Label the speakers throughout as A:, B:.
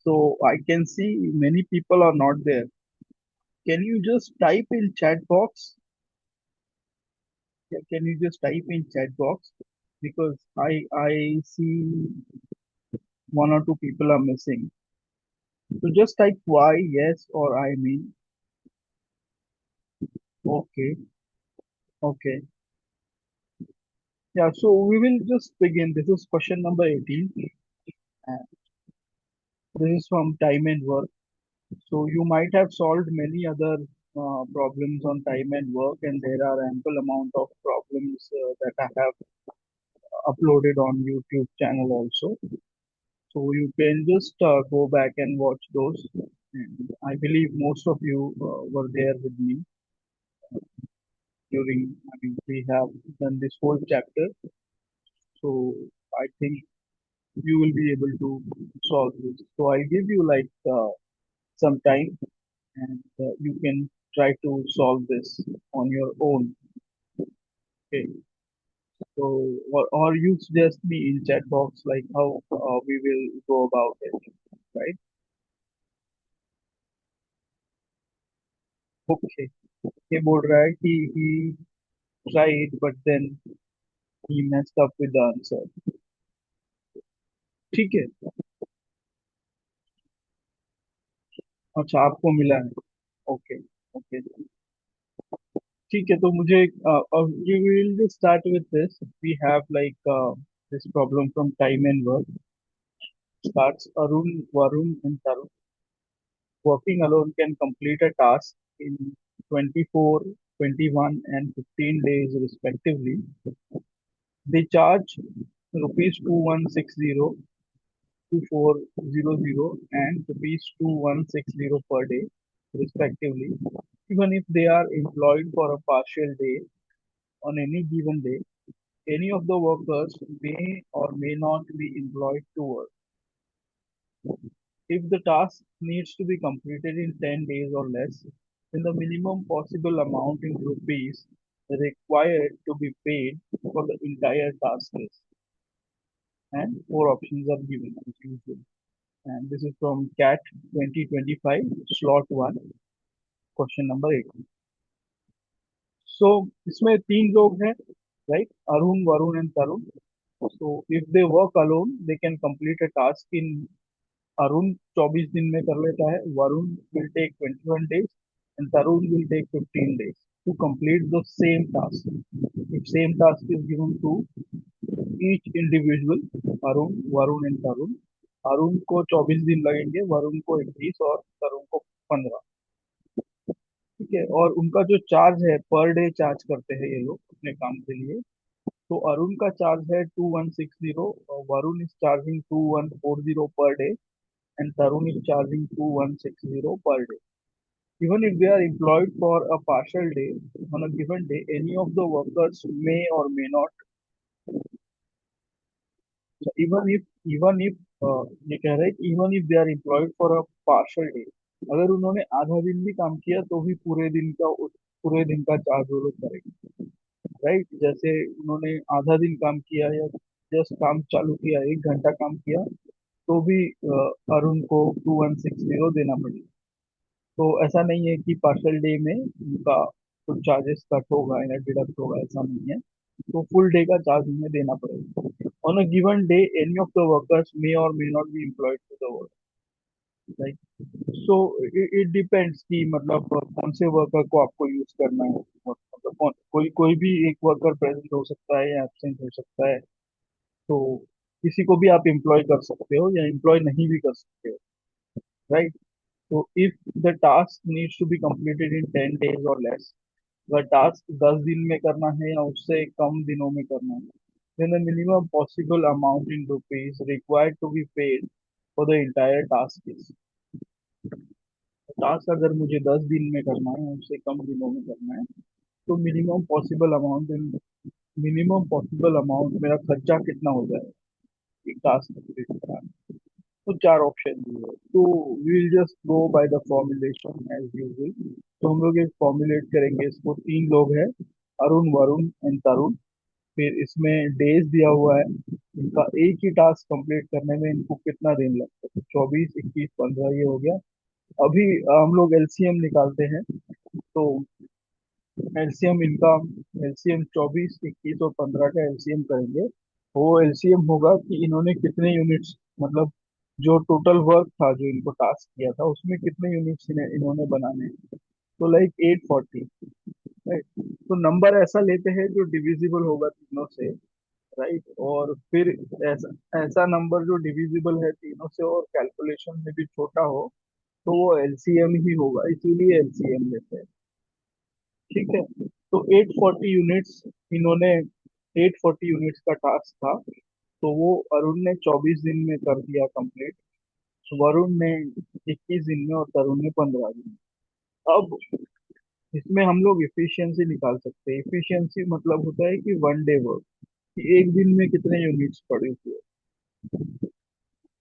A: So I can see many people are not there. Can you just type in chat box? Can you just type in chat box? Because I see one or two people are missing. So just type Y, yes, or I mean. Okay, okay. Yeah, so we will just begin. This is question number 18. And this is from time and work. So you might have solved many other problems on time and work, and there are ample amount of problems that I have uploaded on YouTube channel also. So you can just go back and watch those. And I believe most of you were there with me during. I mean, we have done this whole chapter, so I think you will be able to solve this. So I give you like some time, and you can try to solve this on your own. Okay. So or you suggest me in chat box like how we will go about it, right? Okay. ये बोल रहा है कि he tried but then he messed up with the answer. ठीक है. अच्छा आपको मिला है. ओके. ओके. ठीक है तो मुझे we will just start with this. We have like this problem from time and work. Starts Arun, Varun, and Tarun. Working alone can complete a task in 24, 21, and 15 days respectively. They charge rupees 2160, 2400, and rupees 2160 per day respectively. Even if they are employed for a partial day on any given day, any of the workers may or may not be employed to work. If the task needs to be completed in 10 days or less, then the minimum possible amount in rupees required to be paid for the entire task is. And four options are given as usual. And this is from CAT 2025, slot 1, question number 8. So इसमें तीन लोग हैं, right? Arun, Varun, and Tarun. So if they work alone, they can complete a task in. Arun 24 दिन में कर लेता है. Varun will take 21 days and Tarun will take 15 days to complete the same task. If same task is given to each individual, Arun, Varun and Tarun, Arun को 24 दिन लगेंगे, वरुण को 21 और तरुण को 15. ठीक है. और उनका जो चार्ज है पर डे चार्ज करते हैं ये लोग अपने काम के लिए. तो अरुण का चार्ज है 2160 और Varun is charging 2140 per day and Tarun is charging 2160 per day. Even if they are employed for a partial day on a given day, any of the workers may or may not. So even if ये कह रहे हैं कि even if they are employed for a partial day, अगर उन्होंने आधा दिन भी काम किया तो भी पूरे दिन का चार्ज वो लोग करेंगे. राइट. जैसे उन्होंने आधा दिन काम किया या जस्ट काम चालू किया, 1 घंटा काम किया, तो भी अरुण को 2160 देना पड़ेगा. तो ऐसा नहीं है कि पार्शियल डे में उनका कुछ चार्जेस कट होगा या डिडक्ट होगा, ऐसा नहीं है. तो फुल डे का चार्ज उन्हें देना पड़ेगा. On a given day any of the workers may or may not be employed to the work. Right. So it depends कि मतलब कौन से वर्कर को आपको यूज करना है. मतलब कोई कोई भी एक वर्कर प्रेजेंट हो सकता है या एब्सेंट हो सकता है. तो किसी को भी आप एम्प्लॉय कर सकते हो या एम्प्लॉय नहीं भी कर सकते हो. राइट. तो if the task needs to be completed in 10 days और लेस, अगर टास्क 10 दिन में करना है या उससे कम दिनों में करना है, then the minimum possible amount in rupees required to be paid for the entire task is. Task अगर मुझे 10 दिन में करना है उससे कम दिनों में करना है, तो मिनिमम पॉसिबल अमाउंट मेरा खर्चा कितना हो जाएगा एक टास्क कंप्लीट कराने. तो चार ऑप्शन दिए हैं. तो we will just go by the formulation as usual. तो हम लोग एक फॉर्मुलेट करेंगे इसको. तीन लोग हैं, अरुण, वरुण एंड तरुण. फिर इसमें डेज दिया हुआ है. इनका एक ही टास्क कंप्लीट करने में इनको कितना दिन लगता है? 24, 21, 15 ये हो गया। अभी हम लोग एलसीएम निकालते हैं। तो एलसीएम इनका, एलसीएम 24, 21 और 15 का एलसीएम करेंगे। वो एलसीएम होगा कि इन्होंने कितने यूनिट्स, मतलब जो टोटल वर्क था जो इनको टास्क किया था उसमें कितने यूनिट्स इन्होंने बनाने हैं। तो लाइक 840, राइट। तो नंबर ऐसा लेते हैं जो डिविजिबल होगा तीनों से, राइट। और फिर ऐसा ऐसा नंबर जो डिविजिबल है तीनों से और कैलकुलेशन में भी छोटा हो, तो वो एलसीएम ही होगा, इसीलिए एलसीएम लेते हैं। ठीक है। तो 840 यूनिट्स इन्होंने, 840 यूनिट्स का टास्क था। तो वो अरुण ने 24 दिन में कर दिया कंप्लीट, वरुण ने 21 दिन में और तरुण ने 15 दिन में। अब इसमें हम लोग इफिशियंसी निकाल सकते हैं। इफिशियंसी मतलब होता है कि वन डे वर्क, कि एक दिन में कितने यूनिट्स प्रोड्यूस हुए,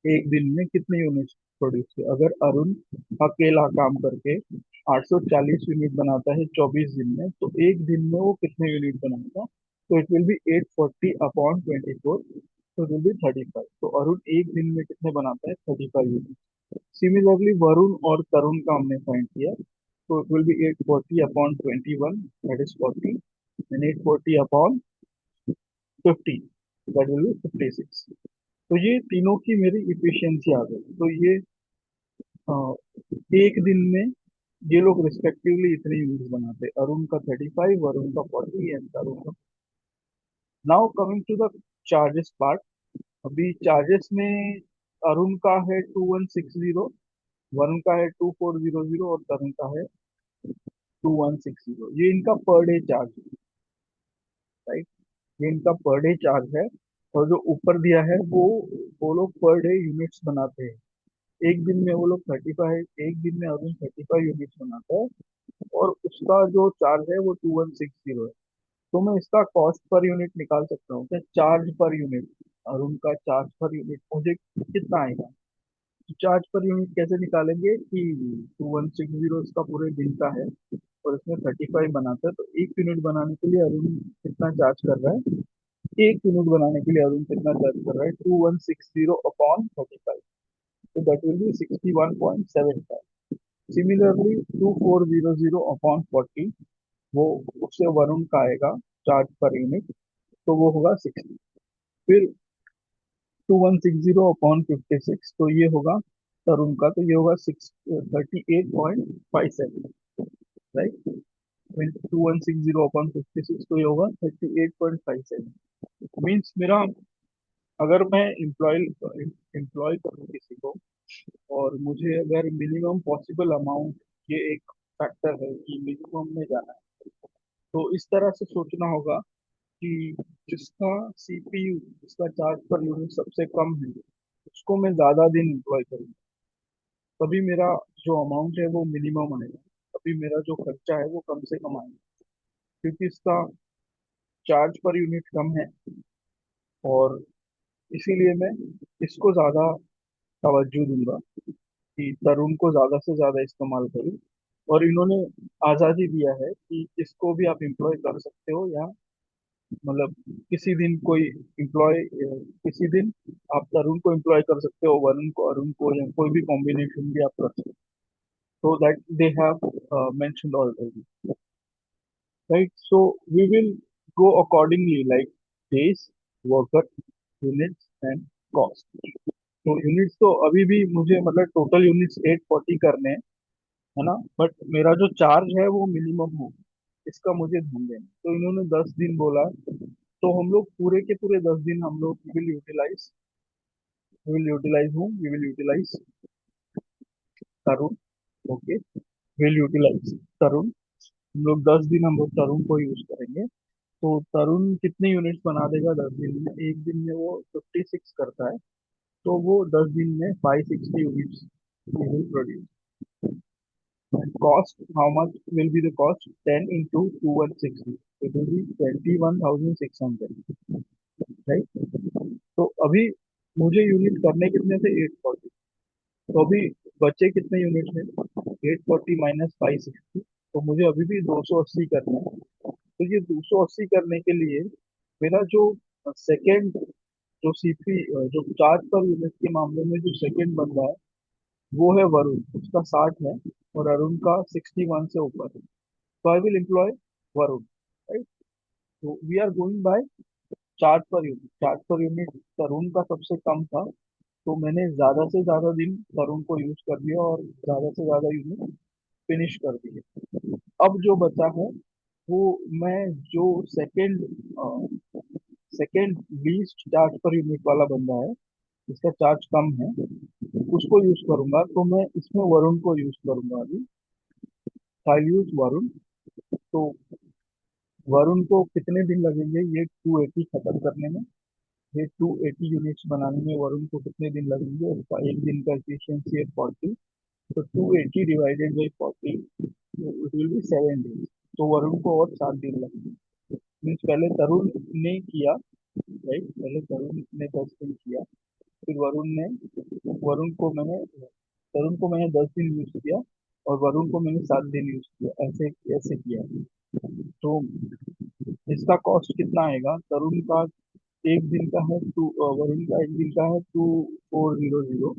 A: एक दिन में कितने यूनिट्स प्रोड्यूस हुए। अगर अरुण अकेला काम करके 840 यूनिट बनाता है 24 दिन में, तो एक दिन में वो कितने यूनिट बनाएगा? तो इट विल बी 840 अपॉन 24, तो इट विल बी 35। तो अरुण एक दिन में कितने बनाता है? 35 यूनिट। सिमिलरली वरुण और तरुण का हमने फाइंड किया, तो it will be 840 upon 21, that is 40, and 840 upon 50, that will be 56। तो ये तीनों की मेरी इफिशियंसी आ गई। तो ये अ, एक दिन में ये लोग रिस्पेक्टिवली इतने यूनिट्स बनाते हैं। अरुण का 35, वरुण का 40 एंड तरुण का। Now coming to the charges part. अभी चार्जेस में अरुण का है 2160, वरुण का है 2400 और तरुण का है 2160। ये इनका पर डे चार्ज है, राइट। ये इनका पर डे चार्ज है। और जो ऊपर दिया है वो लोग पर डे यूनिट्स बनाते हैं। एक दिन में वो लोग 35, एक दिन में अरुण 35 यूनिट्स बनाता है, और उसका जो चार्ज है वो 2160 है। तो मैं इसका कॉस्ट पर यूनिट निकाल सकता हूँ क्या? चार्ज पर यूनिट, अरुण का चार्ज पर यूनिट मुझे कितना आएगा? तो चार्ज पर यूनिट कैसे निकालेंगे कि 2160 इसका पूरे दिन का है, और इसमें 35 बनाता है, तो एक यूनिट बनाने के लिए अरुण कितना चार्ज कर रहा है? एक यूनिट बनाने के लिए अरुण कितना चार्ज कर रहा है? 2160 upon 35, so that will be 61.75. Similarly 2400 upon 40, वो उससे वरुण का आएगा चार्ज पर यूनिट, तो वो होगा 60। फिर 2160 अपॉन 56, तो ये होगा तरुण का, तो ये होगा 38.57, राइट। 2160 अपॉन 56, तो ये होगा 38.57। मीन्स मेरा, अगर मैं एम्प्लॉय एम्प्लॉय करूँ किसी को, और मुझे अगर मिनिमम पॉसिबल अमाउंट, ये एक फैक्टर है कि मिनिमम में जाना है, तो इस तरह से सोचना होगा कि जिसका सीपीयू, जिसका चार्ज पर यूनिट सबसे कम है, उसको मैं ज्यादा दिन एम्प्लॉय करूँ, तभी मेरा जो अमाउंट है वो मिनिमम आएगा, तभी मेरा जो खर्चा है वो कम से कम आएगा। क्योंकि इसका चार्ज पर यूनिट कम है, और इसीलिए मैं इसको ज्यादा तवज्जो दूंगा कि तरुण को ज्यादा से ज्यादा इस्तेमाल करूं। और इन्होंने आजादी दिया है कि इसको भी आप एम्प्लॉय कर सकते हो, या मतलब किसी दिन कोई एम्प्लॉय, किसी दिन आप तरुण को एम्प्लॉय कर सकते हो, वरुण को, अरुण को, या कोई भी कॉम्बिनेशन भी आप कर सकते हो। So that they have mentioned already, right? So we will go accordingly, like days, worker, units and cost. तो यूनिट्स तो अभी भी मुझे, मतलब टोटल यूनिट्स 840 करने हैं, है ना। बट मेरा जो चार्ज है वो मिनिमम हो, इसका मुझे ध्यान देना। तो इन्होंने 10 दिन बोला, तो हम लोग पूरे के पूरे 10 दिन हम लोग विल यूटिलाइज हूँ, we will utilize Tarun. Okay, will utilize Tarun. हम लोग 10 दिन हम लोग तरुण को यूज करेंगे। तो तरुण कितने यूनिट्स बना देगा 10 दिन में? एक दिन में वो 56 करता है, तो वो 10 दिन में 560 units will produce. And cost, how much will be the cost? 10 into 2160. It will be 21,600, right? तो अभी मुझे यूनिट करने कितने थे? 840। तो अभी बचे कितने यूनिट है? 840 माइनस 560, तो मुझे अभी भी 280 करना है। तो ये 280 करने के लिए मेरा जो सेकेंड जो सीपी जो चार्ज पर यूनिट के मामले में जो सेकंड बंदा है वो है वरुण, उसका 60 है, और अरुण का 61 से ऊपर है। तो I will employ Varun, right. तो we are going by charge per unit. Charge per unit Tarun का सबसे कम था, तो मैंने ज्यादा से ज्यादा दिन तरुण को यूज कर लिया और ज्यादा से ज्यादा यूनिट फिनिश कर दिए। अब जो बचा है वो मैं जो second second least charge per unit वाला बंदा है, जिसका चार्ज कम है, उसको यूज करूंगा। तो मैं इसमें वरुण को यूज करूंगा अभी। आई यूज वरुण। तो वरुण को कितने दिन लगेंगे ये 280 खत्म करने में, ये 280 यूनिट्स बनाने में वरुण को कितने दिन लगेंगे? उसका एक दिन का एफिशिएंसी है 40, तो 280 divided by 40, it will be 7 days. तो वरुण को और 7 दिन लगेंगे। मीन्स पहले तरुण ने किया, राइट, पहले तरुण ने 10 दिन किया, फिर वरुण को मैंने 10 दिन यूज किया, और वरुण को मैंने 7 दिन यूज किया, ऐसे ऐसे किया। तो इसका कॉस्ट कितना आएगा? तरुण का एक दिन का है टू, वरुण का एक दिन का है 2400,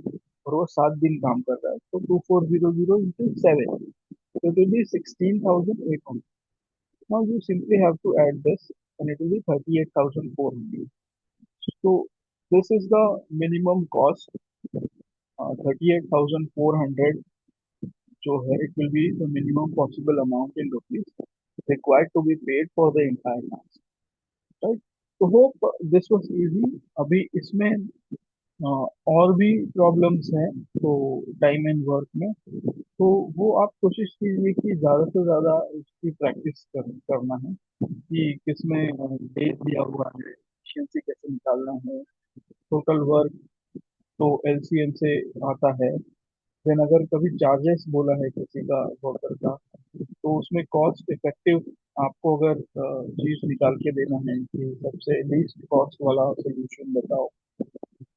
A: और वो 7 दिन काम कर रहा है, तो 2400 into 7, so it will be 16,800. Now you simply have to add this, and it will be 38,400. So this is the minimum cost, 38,400 जो है, it will be the minimum possible amount in rupees required to be paid for the entire task, right? तो hope this was easy. अभी इसमें और भी problems हैं, तो time and work में, तो वो आप कोशिश कीजिए कि ज़्यादा से ज़्यादा उसकी प्रैक्टिस करना है कि किसमें डेज दिया हुआ है, एफिशिएंसी कैसे निकालना है, टोटल वर्क तो एलसीएम से आता है। देन अगर कभी चार्जेस बोला है किसी का वर्कर का, तो उसमें कॉस्ट इफेक्टिव आपको अगर चीज निकाल के देना है कि सबसे लीस्ट कॉस्ट वाला सोल्यूशन बताओ,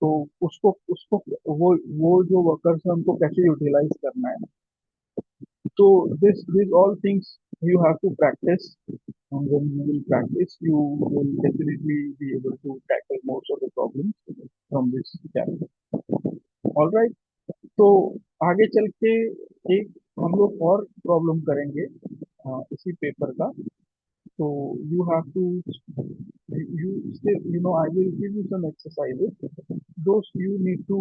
A: तो उसको उसको वो जो वर्कर्स हैं उनको कैसे यूटिलाइज करना है। तो this all things you have to practice, and when you will practice you will definitely be able to tackle most of the problems from this chapter. All right, तो आगे चल के एक हम लोग और प्रॉब्लम करेंगे इसी पेपर का। So you have to, you still, I will give you some exercises. Those you need to